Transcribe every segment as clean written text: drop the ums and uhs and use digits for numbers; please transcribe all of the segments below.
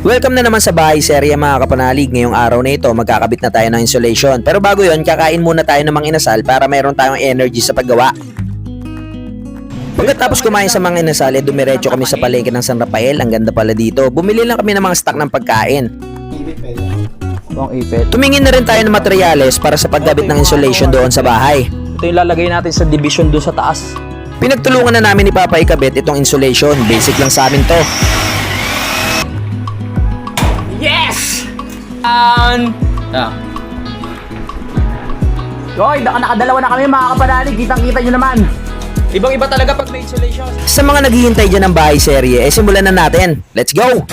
Welcome na naman sa bahay serye mga kapanalig. Ngayong araw na ito magkakabit na tayo ng insulation. Pero bago yon, kakain muna tayo ng mga inasal para mayroon tayong energy sa paggawa. Pagkatapos kumain sa mga inasal, dumiretso kami sa palengke ng San Rafael. Ang ganda pala dito. Bumili lang kami ng mga stock ng pagkain. Tumingin na rin tayo ng materyales para sa pagkabit ng insulation doon sa bahay. Ito yung lalagay natin sa division doon sa taas. Pinagtulungan na namin ni Papa ikabit itong insulation. Basic lang sa amin to. Yes! Hoy, nakadalawa na kami mga kapanalig. Kitang-kita nyo naman. Ibang-iba talaga pag may insulation. Sa mga naghihintay dyan ng bahay serye, simulan na natin. Let's go!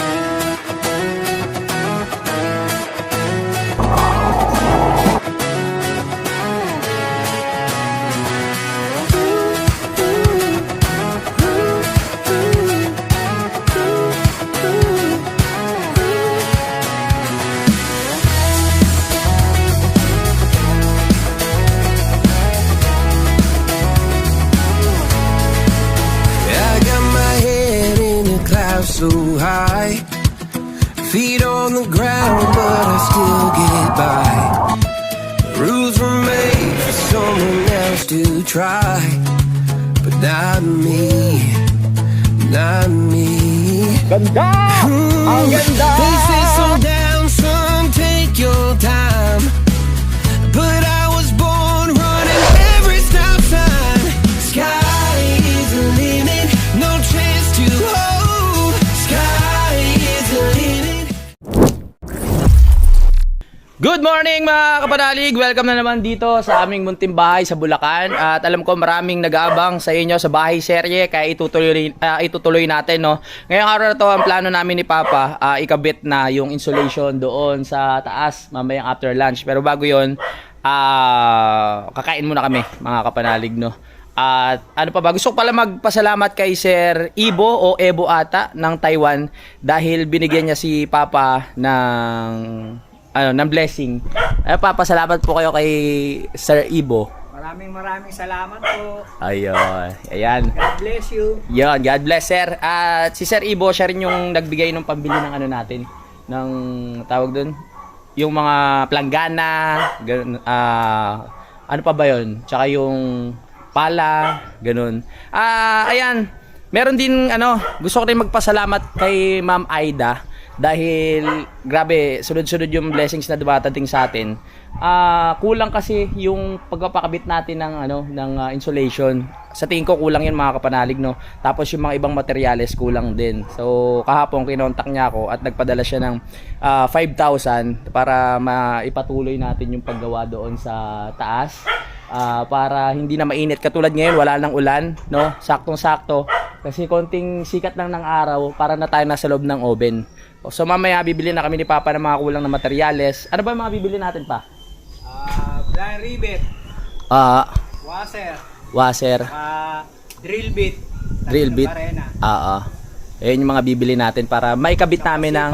So high, feet on the ground, but I still get by. Rules were made for someone else to try, but not me, not me. Ganda! Ang ganda! They say slow down, son, take your time, but I was born running every stop sign. Sky is the limit, no chance to hold. Good morning mga kapanalig! Welcome na naman dito sa aming munting bahay sa Bulacan. At alam ko maraming nag-aabang sa inyo sa bahay serye, kaya itutuloy natin, no? Ngayong araw na to, ang plano namin ni Papa, ikabit na yung insulation doon sa taas mamayang after lunch. Pero bago yon, kakain muna kami mga kapanalig, no? At ano pa ba, gusto ko pala magpasalamat kay Sir Ibo o Ebo ata ng Taiwan dahil binigyan niya si Papa ng blessing. Papasalamat po kayo kay Sir Ibo. Maraming salamat po. Ayun. Ayan. God bless you. Yun, God bless Sir. At si Sir Ibo, siya rin yung nagbigay ng pambili ng ano natin, ng tawag doon, yung mga planggana, ganun, ano pa ba yun? Tsaka yung pala, ganun. Ayan. Meron din gusto ko rin magpasalamat kay Ma'am Aida dahil grabe, sunod-sunod yung blessings na dumatating sa atin. Kulang kasi yung pagpapakabit natin ng insulation. Sa tingin ko kulang yun mga kapanalig, no. Tapos yung mga ibang materyales kulang din. So kahapon kinontak niya ako at nagpadala siya ng 5,000 para maipatuloy natin yung paggawa doon sa taas. Para hindi na mainit katulad ngayon, wala nang ulan, no. Saktong-sakto kasi konting sikat lang ng araw para na tayo nasa loob ng oven. So mamaya bibili na kami ni Papa ng mga kulang na materyales. Ano ba yung mga bibili natin pa? Blind rivet, washer, drill bit, Ayun yung mga bibili natin para maikabit namin ng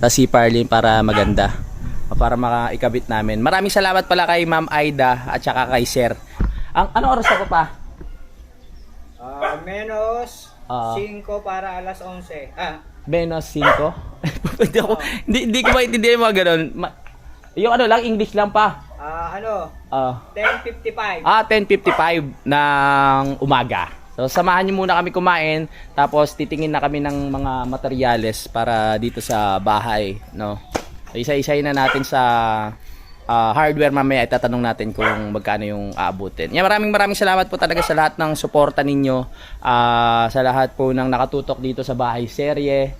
C-Parlin para maganda. Para maikabit namin. Maraming salamat pala kay Ma'am Aida at saka kay Sir. Ano oras na pa? menos 5 para alas 11. Menos 5? hindi ko maintindihan yung mga ganun. Yung lang, English lang pa. 10:55. 10:55 ng umaga. So samahan niyo muna kami kumain, tapos titingin na kami ng mga materyales para dito sa bahay, no. So, isa-isahin na natin sa hardware, mamaya itatanong natin kung magkano yung aabutin. Maraming salamat po talaga sa lahat ng suporta ninyo, sa lahat po ng nakatutok dito sa bahay serye.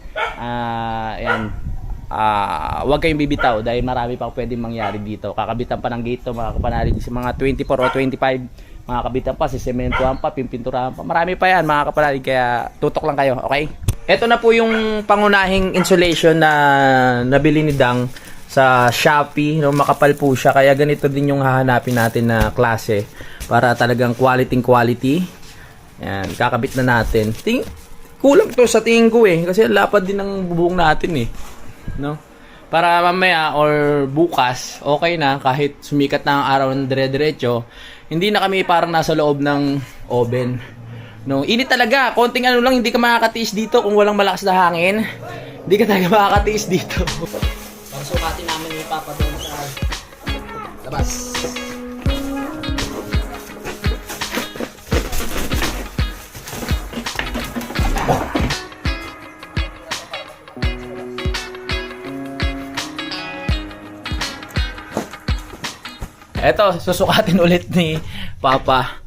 Huwag kayong bibitaw dahil marami pa pwedeng mangyari dito. Kakabitan pa ng gate to, mga kapanalig, sa mga 24 o 25, mga kabitan pa, sisementohan pa, pimpinturahan pa. Marami pa yan mga kapanalig, kaya tutok lang kayo, okay? Ito na po yung pangunahing insulation na nabili ni Dang sa Shopee, no, makapal po siya, kaya ganito din yung hahanapin natin na klase para talagang quality. Yan, kakabit na natin. Kulang to sa tingin ko kasi lapad din ng bubong natin no? Para mamaya or bukas, okay na, kahit sumikat na ang araw ng dire-diretso, hindi na kami parang nasa loob ng oven. No, init talaga. Konting lang, hindi ka makakatiis dito kung walang malakas na hangin. Hindi ka talaga makakatiis dito. Para sukatin namin yung papa doon sa labas. Eto, susukatin ulit ni Papa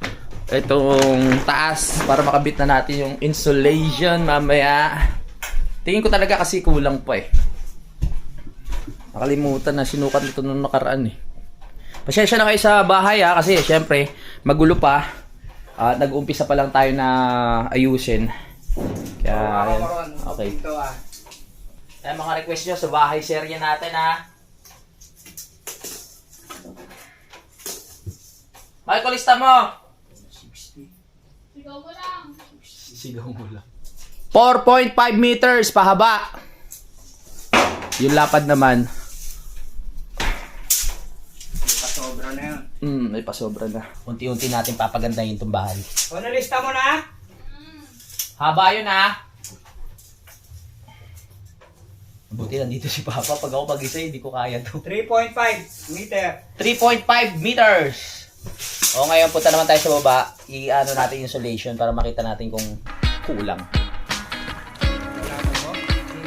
itong taas para makabit na natin yung insulation mamaya. Tingin ko talaga kasi kulang pa eh. Nakalimutan na sinukat nito nung nakaraan eh. Pasensya na kayo sa bahay ha, kasi syempre magulo pa. At nag-uumpisa pa lang tayo na ayusin. Kaya, okay. Kaya mga request nyo sa bahay serye natin ha. Michael, lista mo! 60. Sigaw mo lang. Sigaw mo lang. 4.5 meters pahaba. Yung lapad naman. May pasobra na yun. May pasobra na. Unti-unti natin papagandahin itong bahay. O, nalista mo na? Haba yun ha. Buti nandito si Papa. Pag ako mag-isa, hindi ko kaya to. 3.5 meter. 3.5 meters. O ngayon, punta naman tayo sa baba. I-ano natin insulation para makita natin kung kulang. Malaman mo?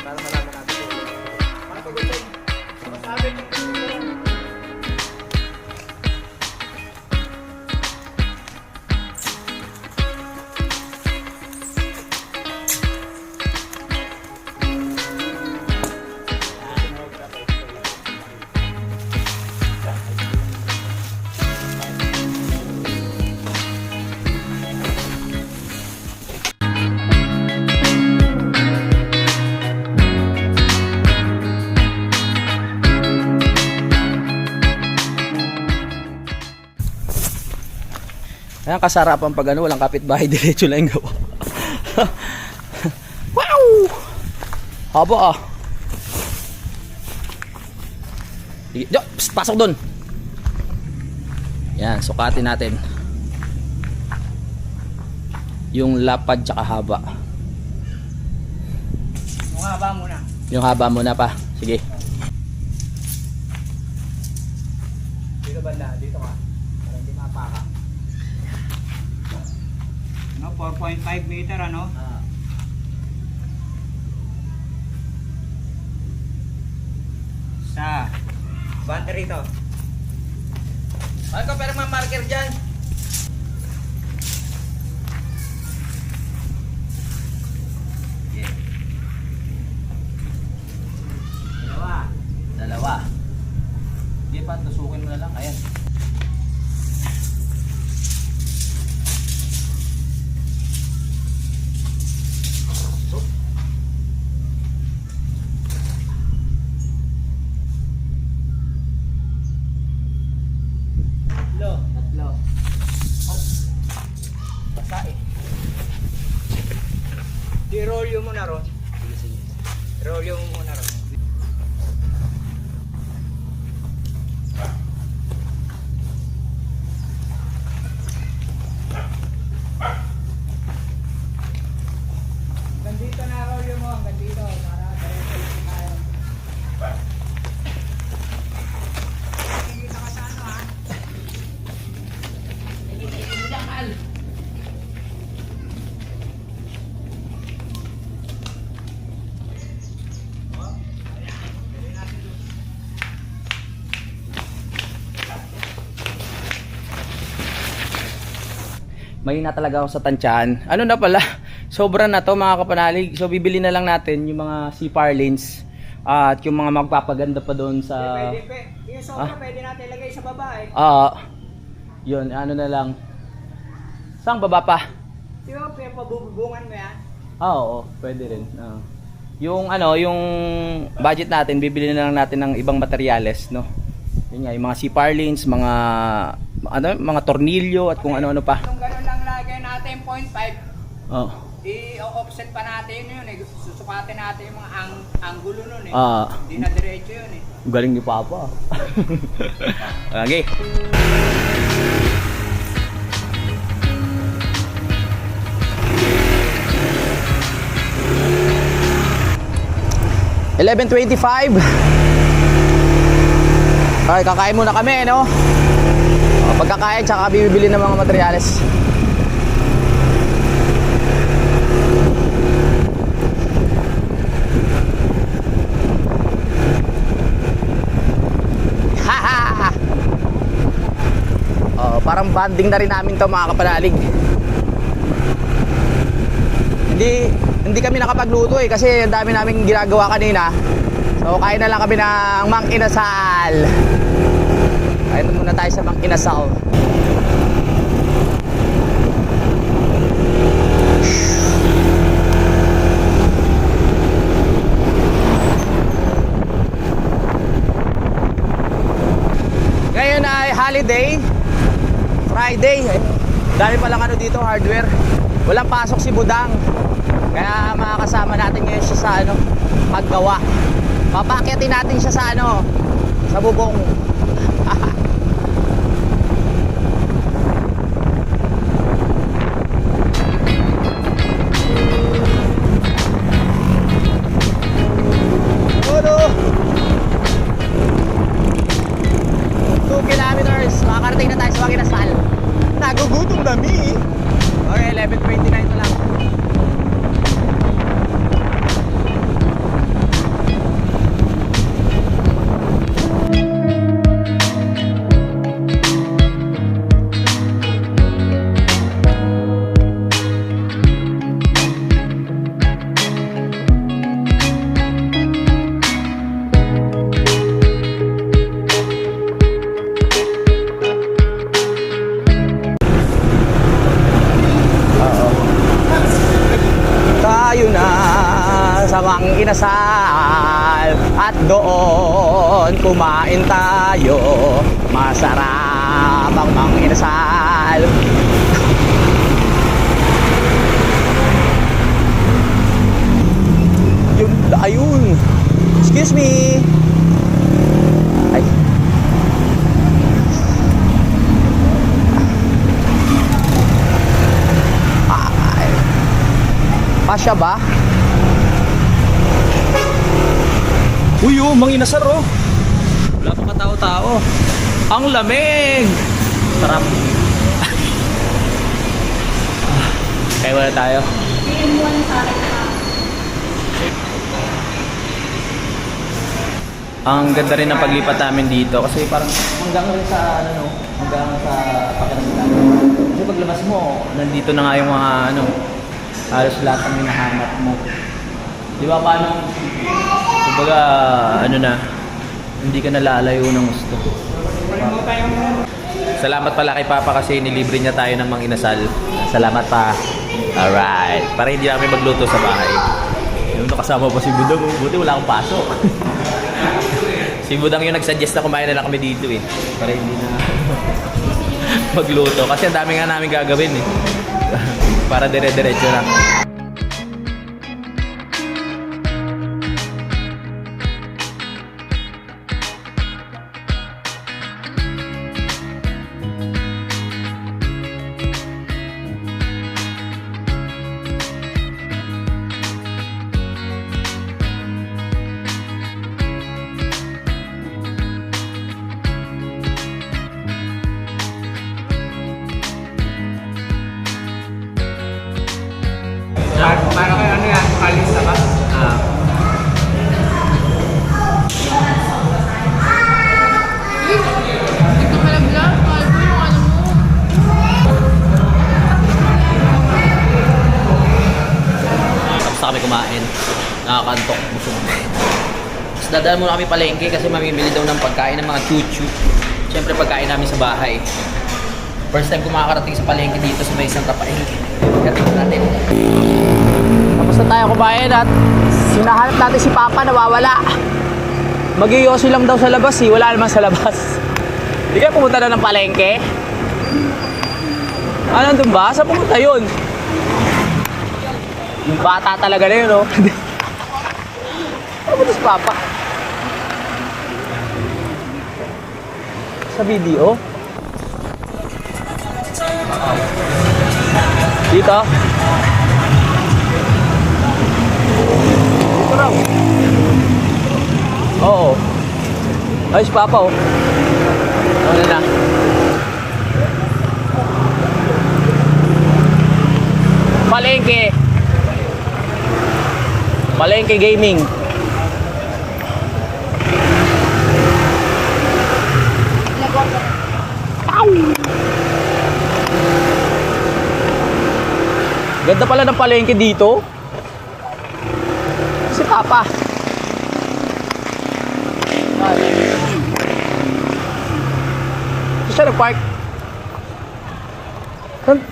Para malaman natin. Para pag-utay. Masabi ko. Ayan, kasarapan pag ano, walang kapitbahay, diretso lang yung gawa. Wow! Haba ah. Sige, psst, pasok dun. Yan, sukatin natin. Yung lapad tsaka haba. Yung haba muna. Yung haba muna pa. Sige. Dito banda, dito ka. Para hindi mapaka. No, 4.5 meter ano? Sa banda rito. Ano ka pero marker dyan? Dalawa. Hindi pa, tusukin mo na lang. Ayan. Tatlo. Basa eh. Di-roll yung muna ron. Sige. Roll yung muna ron. Gandito na roll yung mo. Gandito. Para diretso tayo. Kikita ka sa ano ha? May na talaga ako sa tansyahan. Ano na pala? Sobra na to mga kapanalig. So bibili na lang natin yung mga CPAR lens at yung mga magpapaganda pa doon sa Pwede. Yung sobra pwede natin ilagay sa baba eh. yun, ano na lang. Saan baba pa? Di ba pabubungan mo yan? Oo, pwede rin. Yung ano, yung budget natin, bibili na lang natin ng ibang materyales, no. Yun nga, yung mga CPAR lens, mga mga tornilyo at kung ano-ano pa. Kung gano'n lang lagay natin 0.5, Oh. i-offset pa natin yun eh. Susukatin natin yung mga anggulo nun eh. Hindi na diretso yun eh. Galing ni Papa. Okay. 11:25. Okay, kakain muna kami, no? Pagkakain, tsaka bibili ng mga materyales. Haha! Parang banding na rin namin to, mga kapanalig. Hindi kami nakapagluto kasi ang dami naming ginagawa kanina. So kain na lang kami ng Mang Inasal. Kain muna tayo sa Mang Inasal. Ngayon ay holiday, Friday. Dami palang ano dito, hardware. Walang pasok si Budang. Kaya makakasama natin ngayon siya sa ano, paggawa. Papakyatin natin siya sa ano, sa bubong. Ulo. 2 kilometers. Makakarating na tayo sa Maginasal. Nagugutom kami. Okay, 11:29 na lang. Tayo na sa Mang Inasal at doon kumain tayo. Masarap ang Mang Inasal. Ayun. Excuse me. Ay. Pasya ba? Uy, Mang Inasal, oh. Wala pa katao-tao. Ang lamig! Sarap. Kaya wala tayo. Ang ganda rin ng paglipat namin dito kasi parang hanggang rin sa ano, no, hanggang sa pakiramdam. Kasi paglabas mo, nandito na nga yung mga ano, halos lahat ang hinahanap mo. Di ba paano? Kumbaga, ano na, hindi ka nalalayo ng gusto. Salamat pala kay Papa kasi nilibre niya tayo ng Mang Inasal. Salamat pa. Alright. Para hindi na kami magluto sa bahay. Yung kasama pa si Budang. Buti wala akong pasok. Si Budang yung nagsuggest na kumain na lang kami dito eh. Para hindi na magluto. Kasi ang dami nga namin gagawin eh. Para dire-diretso lang. Para kayo ano yan? Alis na ba? Ito pala vlog, kalbo yung ano mo. Tapos na kami kumain. Nakakantok. Busog. Tapos dadaan muna kami palengke kasi mamimili daw ng pagkain ng mga chuchu. Siyempre pagkain namin sa bahay. First time kumakarating sa palengke dito sa may isang tapain. Katingin natin. Tapos na tayo kumain at sinahanap natin si Papa nawawala. Mag-iyosi lang daw sa labas eh, wala naman sa labas. Hindi kayo pumunta na ng palengke? Ah, nandun ba? Saan pumunta yun? Yung bata talaga na yun, oh. Ano ba si Papa? Sa video? Dito? Dito raw. Ay, si Papa oh. Ano na? Palengke. Palengke Gaming. Ganda pala ng palengke dito. Si Papa. Saan siya nag-park?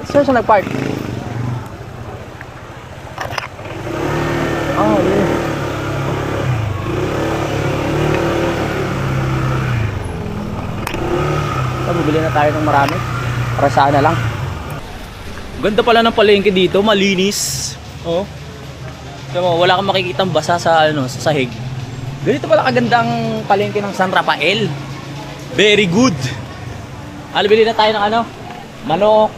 Saan siya nag-park? Oh, yeah. So, bibili na tayo ng marami. Para sana lang. Ganda pala ng palengke dito, malinis. Oh. So, wala kang makikitang basa sa sa sahig. Ganito pala kagandang palengke ng San Rafael. Very good. Bili na tayo ng manok,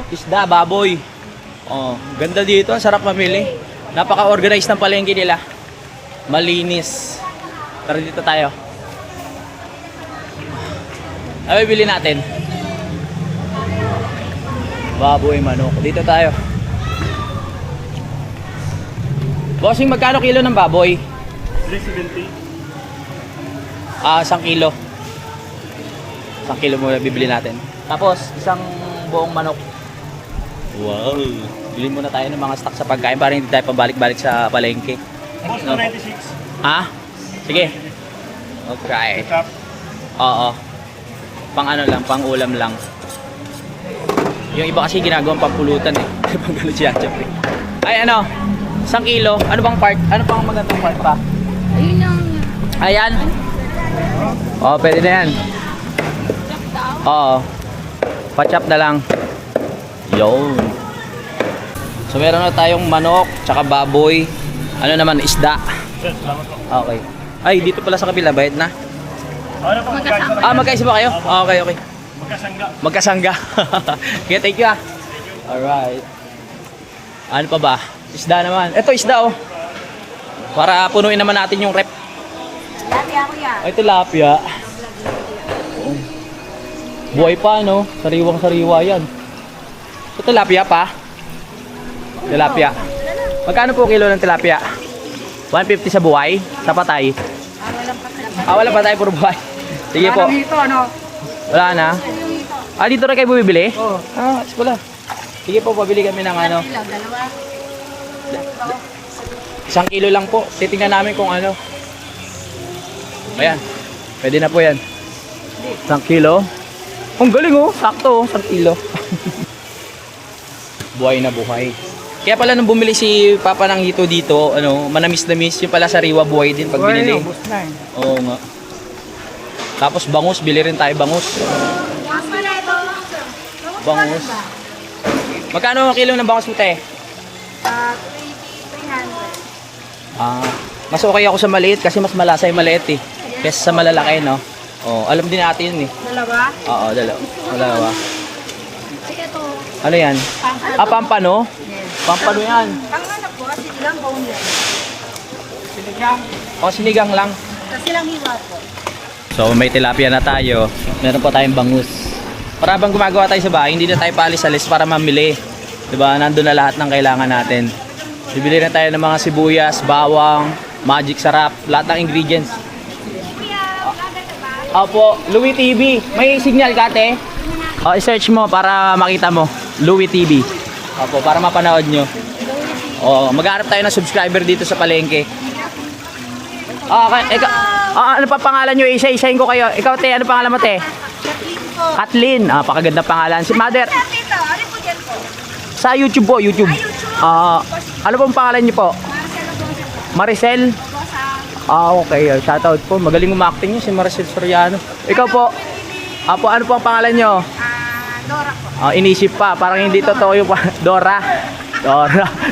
isda, baboy. Oh, ganda dito, ang sarap mamili. Napaka-organized ng palengke nila. Malinis. Tara dito tayo. Bili natin. Baboy, manok. Dito tayo. Bossing, magkano kilo ng baboy? 370. 1 kilo. 1 kilo muna bibili natin. Tapos, isang buong manok. Wow. Bili muna tayo ng mga stock sa pagkain para hindi tayo pabalik-balik sa palengke. Boss, 296. Ha? Sige. Okay. Chop. Oo. Pang lang, pang ulam lang. Yung iba kasi ginagawang pampulutan eh. Pag gano'n siya, syempre. Ay 1 kilo. Ano bang part? Ano pang magandang part pa? Ayun lang. Ayan. Oo, pwede na yan. Oo. Pa-chop na lang. Yun. So meron na tayong manok, tsaka baboy. Ano naman, isda. Sir, salamat po. Okay. Ay, dito pala sa kabila, bayad na. Ano po, magkano? Magkaisa ba kayo? Okay, okay. Magkasangga. Magkasangga. Okay, thank you ah. Alright. Ano pa ba? Isda naman. Ito, isda oh. Para punuin naman natin yung rep. Tilapia ko yan. Ay, tilapia. Oh. Buhay pa, no? Sariwang sariwa yan. So, tilapia pa? Tilapia. Magkano po kilo ng tilapia? 150 sa buhay? Sa patay? Wala patay, puro buhay. Sige po. Wala na? Dito rin kayo bumibili? Oo. Wala. Sige po, pabili kami ng Dalawa. 1 kilo lang po. Titingnan namin kung ano. Ayan. Pwede na po yan. 1 kilo. Ang galing oh. Sakto oh. 1 kilo. Buhay na buhay. Kaya pala nung bumili si Papa ng hito dito, manamis-namis. Yung pala sariwa buhay din pag binili. Oo nga. Tapos bangus. Bili rin tayo bangus. Bangus. Magkano ang kilo ng bangus mo, te? 300. Mas okay ako sa maliit kasi mas malasa yung maliit eh. Kesa sa malalaki, no? Oh, alam din natin yun eh. Dalawa? Oo, dalawa. Sige to. Ano yan? Pampano? Yes. Pampano yan. Ang anak ko, sinigang boneless. Sinigang lang. Kasi lang hiwa po. So, may tilapia na tayo. Meron pa tayong bangus. Para bang gumagawa tayo sa bahay, hindi na tayo paalis-alis para mamili. Diba? Nandun na lahat ng kailangan natin. Bibili na tayo ng mga sibuyas, bawang, magic sarap, lahat ng ingredients. Opo, Louie TV. May signal ka, te? I-search mo para makita mo. Louie TV. Opo, para mapanood nyo. Mag-aarap tayo ng subscriber dito sa palengke. Okay, ano pa pangalan nyo? Isa-isahin ko kayo. Ikaw, te, ano pangalan mo, te? Kathleen. Pakaganda pangalan. Si Mother. Ito, ano po dyan po? Sa YouTube po, YouTube. Ano pong pangalan niyo po? Maricel? Okay. Shoutout po. Magaling umakting niyo si Maricel Soriano. Ikaw po? Ano po ang pangalan niyo? Dora po. Inisip pa. Parang hindi totoo yung Dora.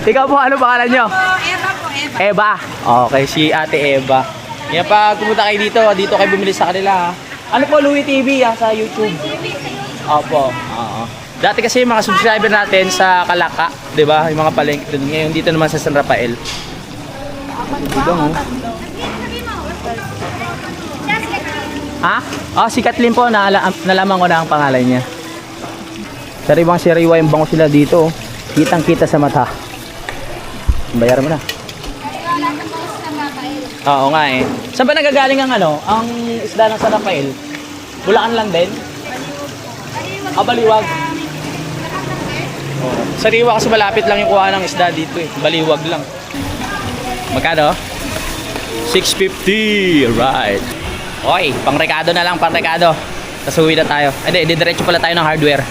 Ikaw po, ano pangalan niyo? Eva po, Eva. Eva. Okay, si Ate Eva. Kaya pag pumunta kayo dito kayo bumili sa kanila. Ano po, Louie TV sa YouTube? Opo. Dati kasi yung mga subscriber natin sa Kalaka, 'di ba? Yung mga palengke doon. Ngayon dito naman sa San Rafael. Dito mo. Ha? Oh, si Kathleen po, nalaman ko na ang pangalan niya. Sariwang-sariwa yung bango sila dito. Kitang-kita sa mata. Bayaran mo na. Oo nga eh. Saan ba nagagaling ang ang isda ng San Rafael? Bulacan lang din? Baliwag. Oh. Sariwa kasi malapit lang yung kuha ng isda dito eh. Baliwag lang. Magkano? 650. Right. Okay, pang-rekado na lang, pang-rekado. Tapos uwi na tayo. Hindi, didiretso pala tayo ng hardware.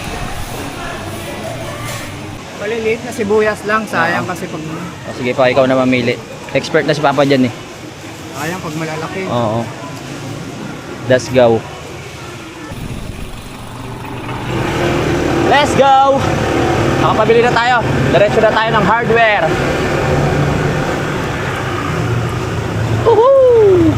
Maliliit na sibuyas lang, sayang kasi pag Sige pa, ikaw na mamili. Expert na si Papa dyan eh. sayang pag malalaki. Oo. Let's go. Let's go! Nakapabili na tayo. Diretso na tayo ng hardware. Woohoo!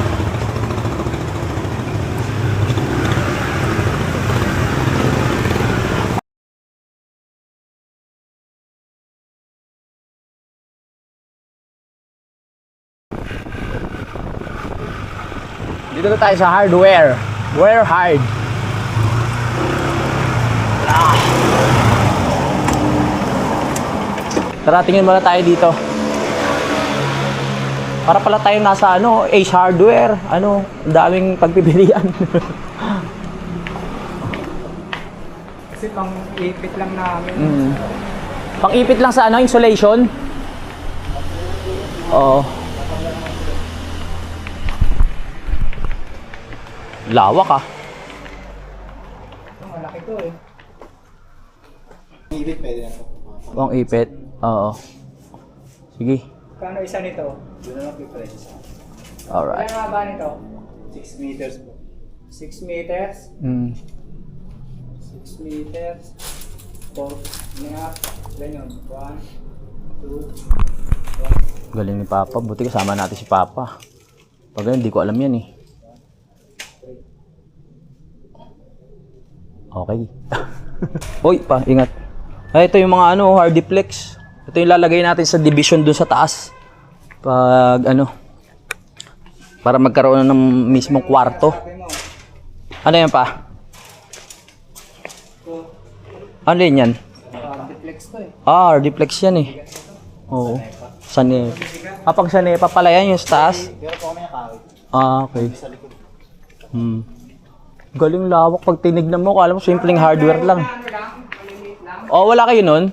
Dito na tayo sa hardware. Where hard? Tara, tingin muna tayo dito. Para pala tayo nasa Ace Hardware. Ang daming pagpipilian. Kasi pang ipit lang namin. Pang-ipit lang sa insulation. Oo. Lawak ah. Malaki to eh. Pang ipit. Oo. Sige. Kano isa nito? Alright. Kaya nga ba nito? 6 meters po. 6 meters? 6 meters. 4 ganyan. 1, 2. Galing ni Papa. Buti kasama natin si Papa. Pag ganun, hindi ko alam yan eh. Okay. Uy, ingat. Ay, ito yung mga hardiplex. Ito yung lalagay natin sa division dun sa taas. Pag para magkaroon na ng mismong kwarto. Ano yan pa? Ano yan? Duplex to eh. Hardiplex yan eh. Oo. Sanepa. Pag sanepa pala yan yung sa taas? Okay. Galing lawak pag tinignan mo. Kala mo simpleng hardware lang. Oh, wala kayo nun?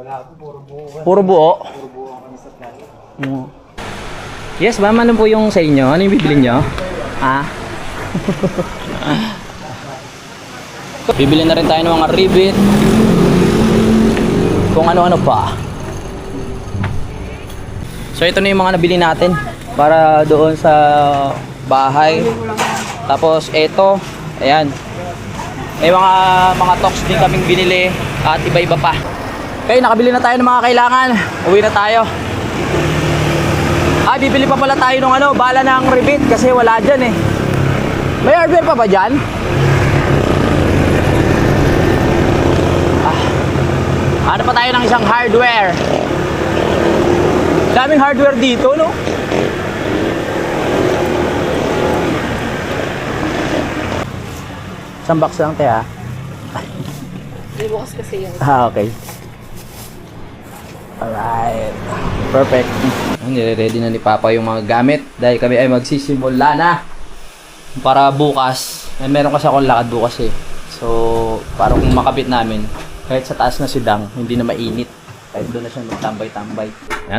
Wala po, puro buo. Puro buo? Puro buo ang kami sa plato. Yes, ma'am. Ano po yung sa inyo? Ano yung bibili nyo? Bibili na rin tayo ng mga rivet. Kung ano-ano pa. So, ito na yung mga nabili natin. Para doon sa bahay. Tapos, ito. Ayan. May mga tox din kaming binili. At iba-iba pa. Okay, nakabili na tayo ng mga kailangan. Uwi na tayo. Bibili pa pala tayo ng bala ng rivet kasi wala dyan eh. May hardware pa ba dyan? Ano pa tayo ng isang hardware? Daming hardware dito, no? Isang box lang, te, ha? Bukas kasi yan. Okay. Alright. Perfect. Nire-ready na ni Papa yung mga gamit dahil kami ay magsisimula na para bukas. Meron kasi akong lakad bukas eh. So, para kung makabit namin, kahit sa taas na si Dang, hindi na mainit. Kahit doon na siya magtambay-tambay.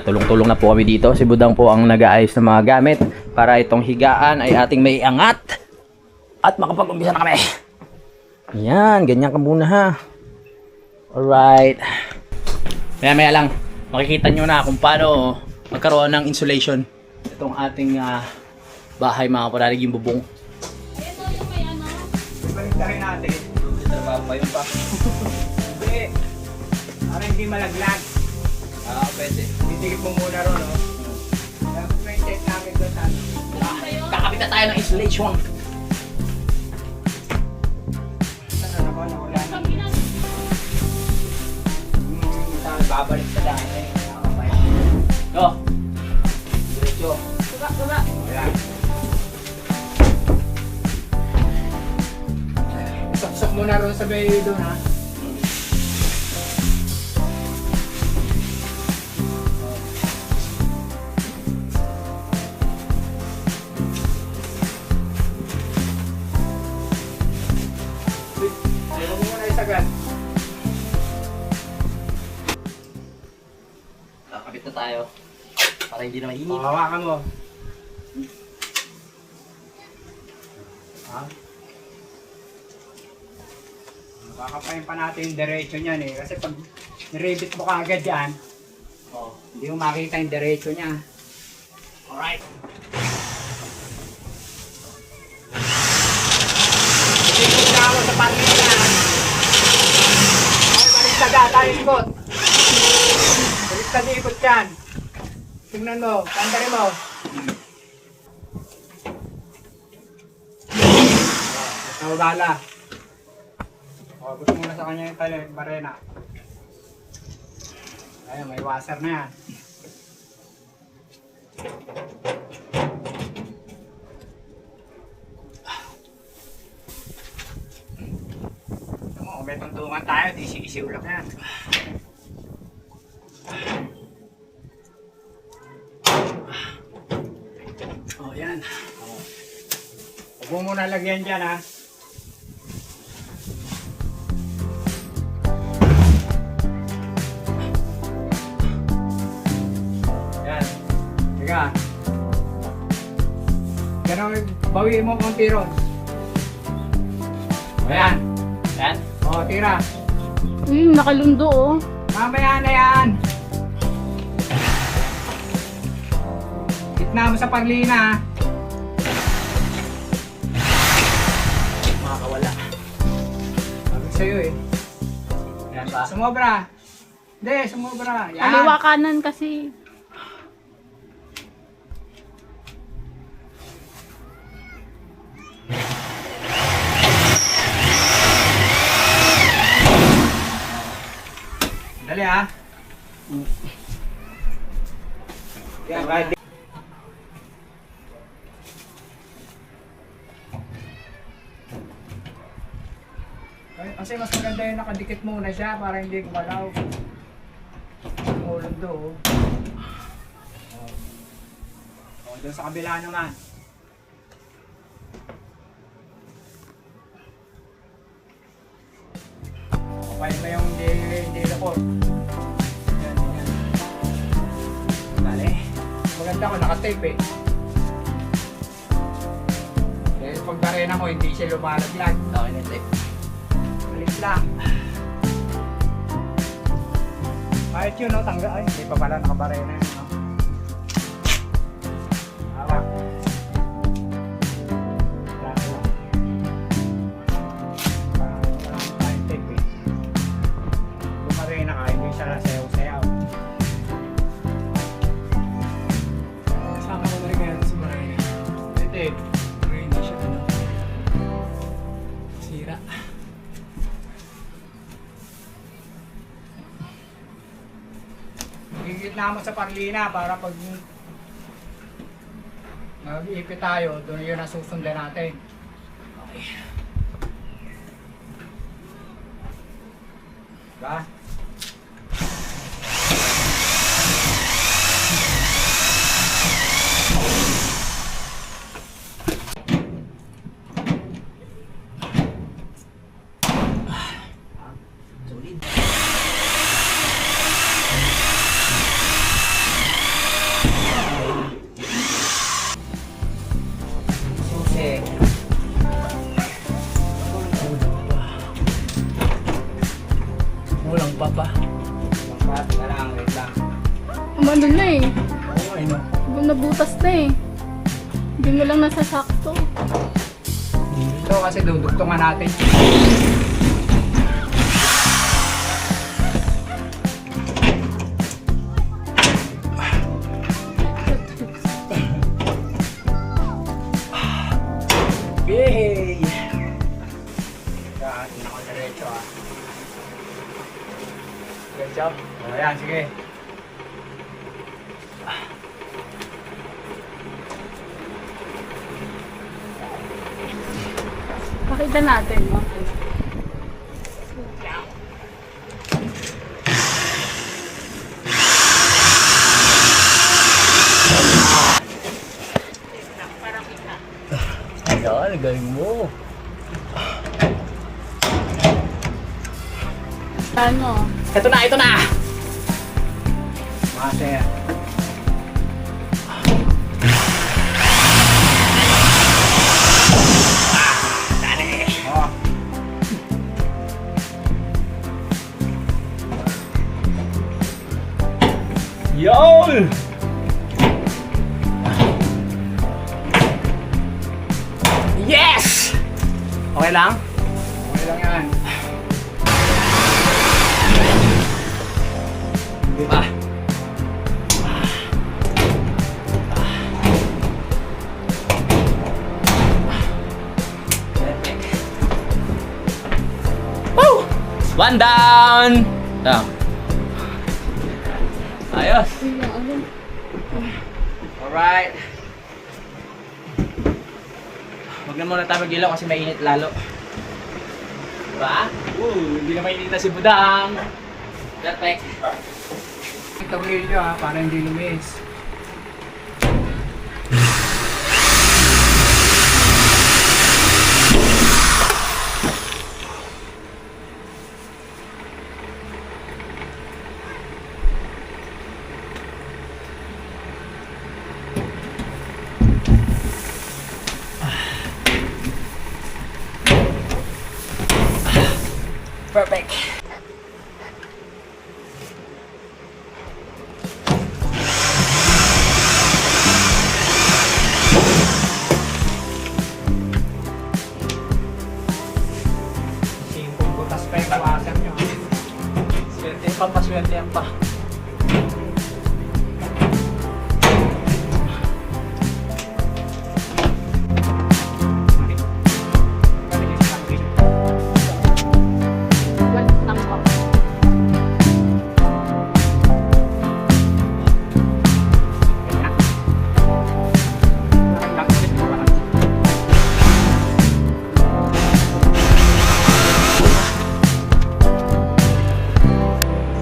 Tulong-tulong na po kami dito. Si Budang po ang nag-aayos ng mga gamit para itong higaan ay ating may angat. At makapag-umpisa na kami. Yan, ganyan ka muna ha. Alright. Maya lang, makikita nyo na kung paano magkaroon ng insulation itong ating bahay, mga kapanalig, yung bubong. Balik na rin natin. Pa yun pa. Hindi. Para hindi malaglag. Pwede. Titigip mo muna ron, no? May check namin doon sa Kakabit na tayo ng insulation. babalik sa daan eh. Go. Diretso. Baba. Ayan. mo na rin sa bay doon ha. Ayaw mo muna isagad. Kakabit na tayo. Para hindi na mainit. Hawakan mo. Ha? Kakapayin pa natin yung diretso niyan eh. Kasi pag niribit mo kaagad yan, hindi mo makita yung diretso niya. Alright. Ikot na ako sa pangina. Okay, baliktad tayo ikot. Baliktad ikot yan. Tingnan mo, pandarin mo. Nawala. O, gusto mo na sa kanya yung barena. Ayun, may washer na yan. Ito mo, may tuntungan tayo, di isiulap na yan. O, yan. Huwag mo muna lagyan dyan, ha. Yan. Teka. Ganun, bawiin mo konti ron. Ayan. Yan. O, tira. Nakalundo oh. Mamaya na yan. Gitna mo sa paglina, ha. Makakawala. Sabi sa'yo eh. Yan ba? Sumobra. Hindi, sumobra. Yan. Kaliwa kanan kasi. Dali ha. Yan, right. Kasi mas maganda yung nakadikit muna siya para hindi gumalaw. Umulog do. O, doon sa kabila naman. Kapay mo yung hindi lapot. Yan, yan. Dali. Maganda ko nakatape eh. Dahil pag barena mo, hindi siya lumalaglag. Okay na tape. Alis lang. Kahit yun, no, tangga. Ay, hindi pa pala nakabarena yun, no? Hawak. Lalo lang. Parang tayong tape eh. Bumarena ka, hindi siya nasayaw-sayaw. Kasama ko na rin kaya sa barena. Hindi. Hindi siya ano. Sira. Gigit na mo sa parlina para pag mag-iipit tayo, doon yun ang susundan natin. Okay. Diba? Susi. Kulang pa pa. Langkat na lang, wait lang. Umano na eh. Oo, ano? Nabutas na eh. Hindi mo lang nasasakto. Ito kasi dudugtungan natin. Yay! Yan, ako diretso ah. Diretso? O yan, sige. Pakita natin mo. Yan, galing mo. Ano? Ito na, ito na! Mga sir. Oh, Yon! Yes! Okay lang? okay lang yan. Ah. Woo! One down! Down. Ayos. Alright. Huwag na muna tayo mag-ilaw kasi mainit lalo. Diba? Hindi na mainit na si Budang. Perfect. Ito video ha, para hindi lumis. Perfect. Kasi kung butas pa yung kawasan nyo. Swerte pa, paswerte yan pa.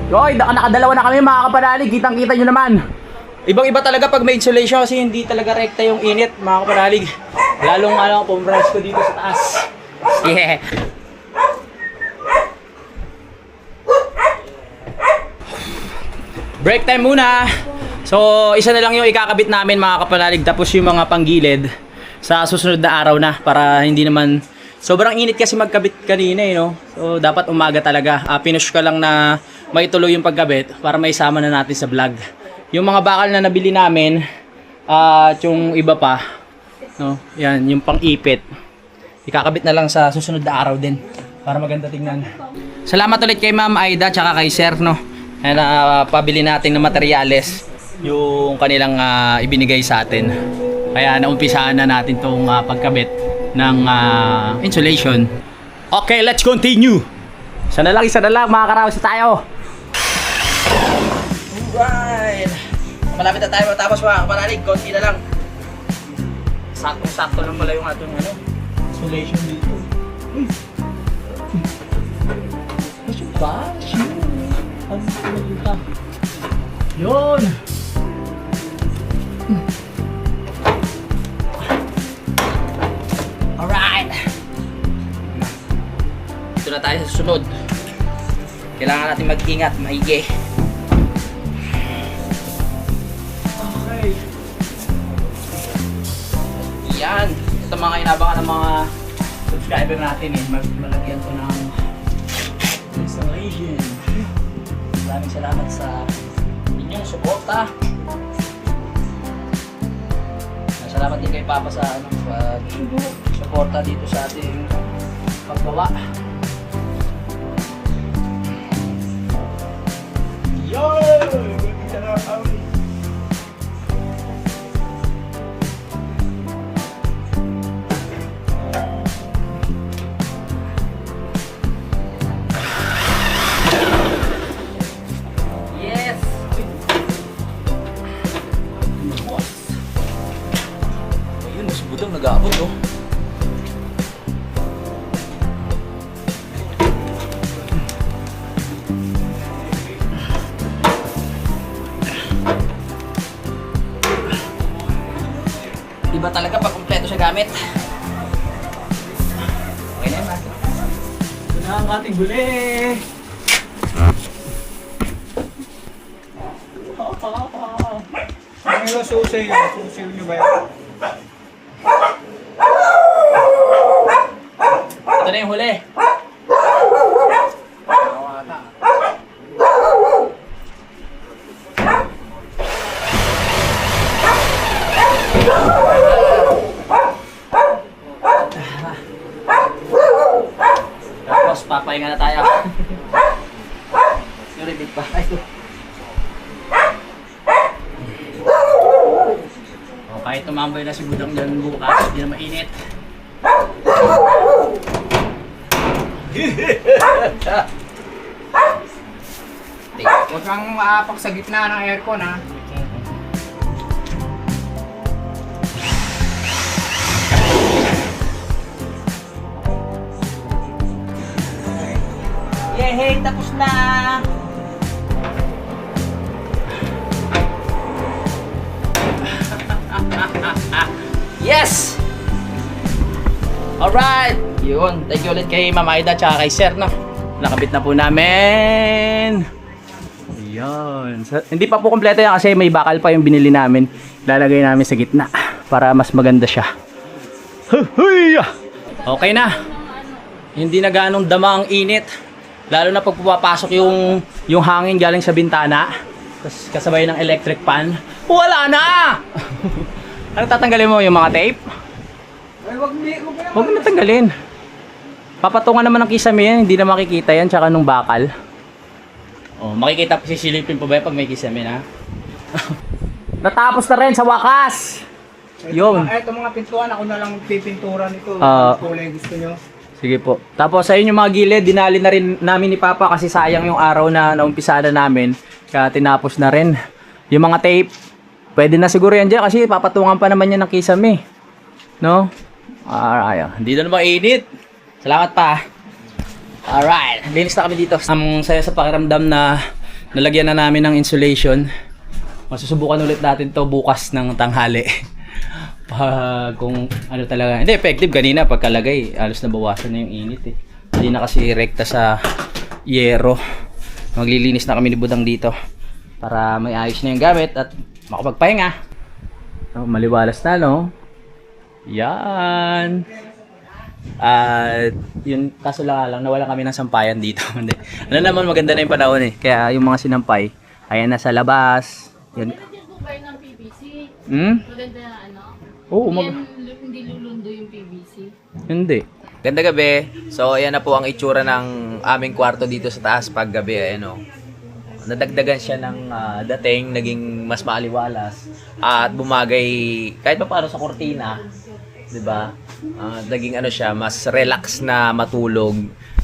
Yoy, nakadalawa na kami mga kapanalig. Kitang-kita nyo naman. Ibang-iba talaga pag may insulation kasi hindi talaga rekta yung init mga kapanalig. Lalong pumress ko dito sa taas. Yeah. Break time muna. So, isa na lang yung ikakabit namin mga kapanalig. Tapos yung mga panggilid sa susunod na araw na para hindi naman sobrang init kasi magkabit kanina no. So dapat umaga talaga. Pinush ko lang na maituloy yung pagkabit para maisama na natin sa vlog. Yung mga bakal na nabili namin at yung iba pa no, yan yung pang-ipit. Ikakabit na lang sa susunod na araw din para maganda tingnan. Salamat ulit kay Ma'am Aida tsaka kay Sir no. Na pabili natin ng materyales yung kanilang ibinigay sa atin. Kaya naumpisahan na natin tong pagkabit ng insulation. Okay, let's continue. Isa na lang mga karawas tayo. Alright. Malapit na tayo matapos mga kapanalig. Konti na lang. Sakto-sakto lang mula yung ating insulation dito. Kasi ba? Yun. Alright. Ito na tayo sa susunod. Kailangan natin mag-ingat, maigi. Okay. Yan. Ito mga inabangan ng mga subscriber natin malagyan ko ng installation. Maraming salamat sa inyong suporta. Salamat din kay Papa sa suporta dito sa ating paggawa. Yo! Yes! Ayun, mas budang nag-aabot oh. Iba talaga pag kumpleto sa gamit. Okay na yun, Master. Ito na ang ating huli. Ano yung susi? Susi nyo ba yan? Ito na yung huli. Tapos papahinga na tayo. Yung repeat pa. Ay, ito. O, kahit tumambay na si Budang dyan bukas, hindi na mainit. Huwag kang maapak sa gitna ng aircon ha. Yehey! Tapos na! Yes! Alright! Yun. Thank you ulit kay Ma'am Aida at kay Sir, no? Nakabit na po namin. Ayan. Hindi pa po kompleto yan kasi may bakal pa yung binili namin. Lalagay namin sa gitna para mas maganda siya. Huy! Okay na. Hindi na ganong dama ang init. Lalo na pag pupapasok yung hangin galing sa bintana. Tapos kasabay ng electric fan. Wala na! Ano tatanggalin mo? Yung mga tape? Ay, wag Huwag na tanggalin. Papatungan naman ng kisame yan. Hindi na makikita yan. Tsaka nung bakal. Oh, makikita pa sisilipin pa ba yan pag may kisame na? Natapos na rin sa wakas! Yun. Ito mga pintuan, ako na lang pipintura nito. Ah. Kulay gusto nyo. Sige po. Tapos sa inyo mga gilid, dinali na rin namin ni Papa kasi sayang yung araw na naumpisa na namin. Kaya tinapos na rin. Yung mga tape, pwede na siguro yan dyan kasi papatungan pa naman yan ng kisame. No? Alright. Hindi na naman init. Salamat pa. Alright. Linis na kami dito. Ang saya sa pakiramdam na nalagyan na namin ng insulation. Masusubukan ulit natin to bukas ng tanghali. Kung ano talaga. Hindi, effective kanina pagkalagay. Alos na bawasan na yung init eh. Hindi na kasi rekta sa yero. Maglilinis na kami ni Budang dito. Para may ayos na yung gamit at makapagpahinga. Oh, maliwalas na, no? Yan. At yun, kaso lang nawala kami ng sampayan dito. Ano naman, maganda na yung panahon eh. Kaya yung mga sinampay, ayan na sa labas. Yan. Maganda po kayo ng PVC. Maganda na ano. Oo, Hindi lulundo yung PVC. Hindi. Ganda gabi. So, ayan na po ang itsura ng aming kwarto dito sa taas pag gabi. Ayan o. Nadagdagan siya ng dating, naging mas maaliwalas. At bumagay kahit pa paano sa kortina. Diba? Naging ano siya, mas relax na matulog.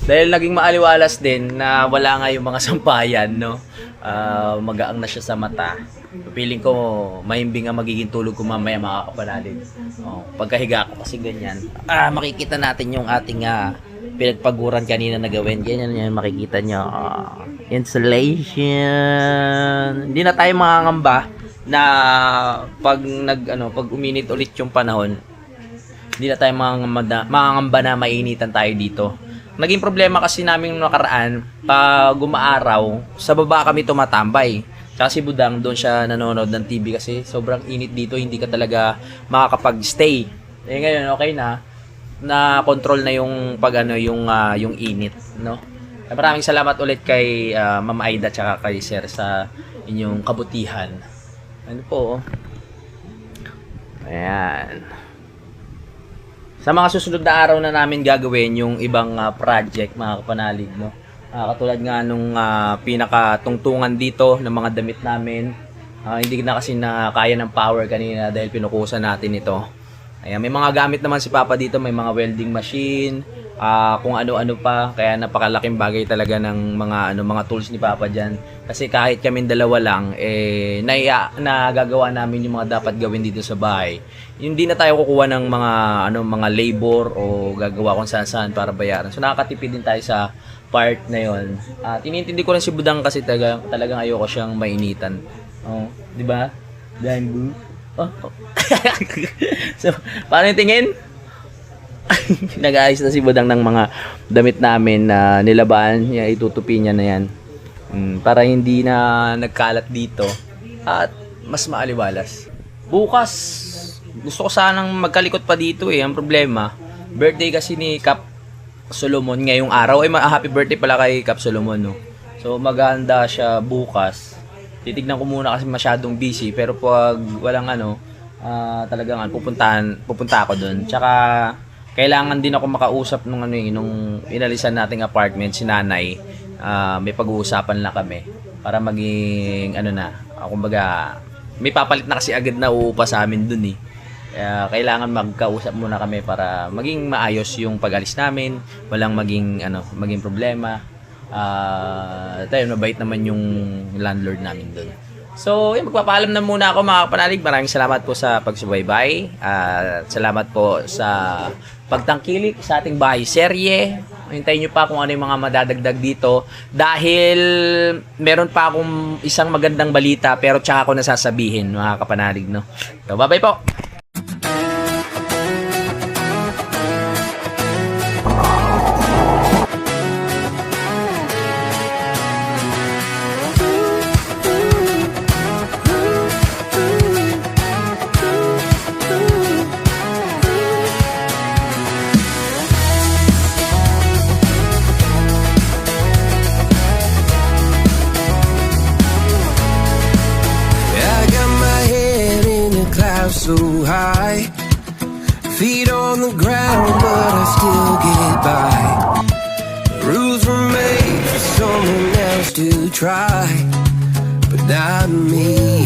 Dahil naging maaliwalas din na wala nga yung mga sampayan, no? Magaang na siya sa mata. Piling ko, mahimbing nga magiging tulog ko mamaya mga kapanalig. Pagkahiga ko kasi ganyan. Makikita natin yung ating pinagpaguran kanina na gawin. Ganyan yan, makikita nyo. Insulation. Hindi na tayo mangangamba na pag pag uminit ulit yung panahon, hindi na tayo mangangamba na mainitan tayo dito. Naging problema kasi namin nung nakaraan, pag umaaraw, sa baba kami tumatambay. Tsaka si Budang, doon siya nanonood ng TV kasi sobrang init dito, hindi ka talaga makakapag-stay. Eh ngayon, okay na control na yung yung init, no? Maraming salamat ulit kay Ma'am Aida tsaka kay Sir sa inyong kabutihan. Ano po? Ayan. Sa mga susunod na araw na namin gagawin yung ibang project, mga kapanalig, no? Katulad nga nung pinakatungtungan dito ng mga damit namin. Hindi na kasi na kaya ng power kanina dahil pinukusan natin ito. Ayan, may mga gamit naman si Papa dito, may mga welding machine, kung ano-ano pa, kaya napakalaking bagay talaga ng mga tools ni Papa diyan. Kasi kahit kaming dalawa lang nagagawa namin yung mga dapat gawin dito sa bahay. Hindi na tayo kukuha ng mga labor o gagawa kung saan-saan para bayaran. So nakakatipid din tayo sa part na 'yon. At iniintindi ko rin si Budang kasi talagang ayoko siyang mainitan. Oh, 'di ba? Dangu. Oh. So, paano yung tingin? Nag-aayos na si Budang ng mga damit namin na nilaban. Yan, itutupi niya na yan. Para hindi na nagkalat dito at mas maaliwalas. Bukas, gusto ko sanang magkalikot pa dito eh. Ang problema, birthday kasi ni Cap Solomon ngayong araw. Ay, happy birthday pala kay Cap Solomon, no? So, maganda siya bukas. Titignan ko muna kasi masyadong busy. Pero pag walang talagang pupunta ako doon. Tsaka, kailangan din ako makausap nung inalisan nating apartment, si nanay. May pag-uusapan na kami para maging kumbaga may papalit na kasi agad na uupa sa amin dun eh. Kaya kailangan magkausap muna kami para maging maayos yung pag-alis namin, walang maging problema. Tayo mabait naman yung landlord namin dun. So, magpapaalam na muna ako mga kapanalig. Maraming salamat po sa pagsubaybay. Salamat po sa pagtangkilik sa ating bahay serye. Hintayin nyo pa kung ano yung mga madadagdag dito. Dahil meron pa akong isang magandang balita pero tsaka ako nasasabihin mga kapanalig. No? So, bye-bye po! So high, feet on the ground, but I still get by. Rules were made for someone else to try, but not me,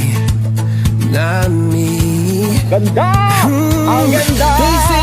not me. Ganda! Ang ganda! They say